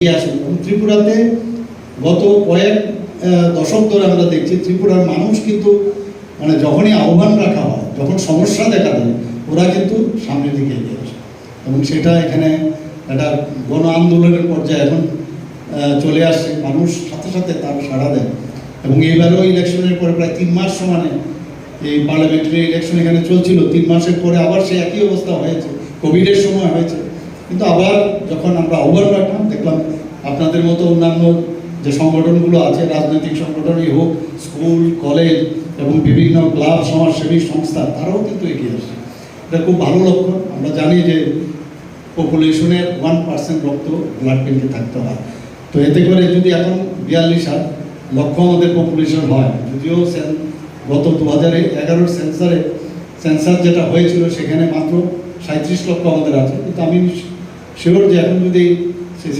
আসুন। ত্রিপুরাতে গত কয়েক দশক ধরে আমরা দেখছি ত্রিপুরার মানুষ কিন্তু মানে যখনই আহ্বান রাখা হয়, যখন সমস্যা দেখা দেয়, ওরা কিন্তু সামনের দিকে এগিয়ে আসে এবং সেটা এখানে একটা গণ আন্দোলনের পর্যায়ে এখন চলে আসছে। মানুষ সাথে সাথে তার সাড়া দেয় এবং এইবারও ইলেকশনের পরে প্রায় 3 মাস সমানে এই পার্লামেন্টারি ইলেকশন এখানে চলছিল। 3 মাসের পরে আবার সে একই অবস্থা হয়েছে, কোভিডের সময় হয়েছে। কিন্তু আবার যখন আমরা আহ্বান রাখলাম, দেখলাম আপনাদের মতো অন্যান্য যে সংগঠনগুলো আছে, রাজনৈতিক সংগঠনই হোক, স্কুল, কলেজ এবং বিভিন্ন ক্লাব, সমাজসেবী সংস্থা, তারাও কিন্তু এগিয়ে আসে। এটা খুব ভালো লক্ষণ। আমরা জানি যে পপুলেশনের 1% রক্ত ব্লাড ব্যাঙ্কে থাকতে হয়। তো এতে করে যদি এখন 42 লক্ষ আমাদের পপুলেশন হয়, যদিও গত 2011 সেন্সার যেটা হয়েছিল সেখানে মাত্র 37 লক্ষ আমাদের আছে, কিন্তু আমি শিওর যে এখন যদি সেই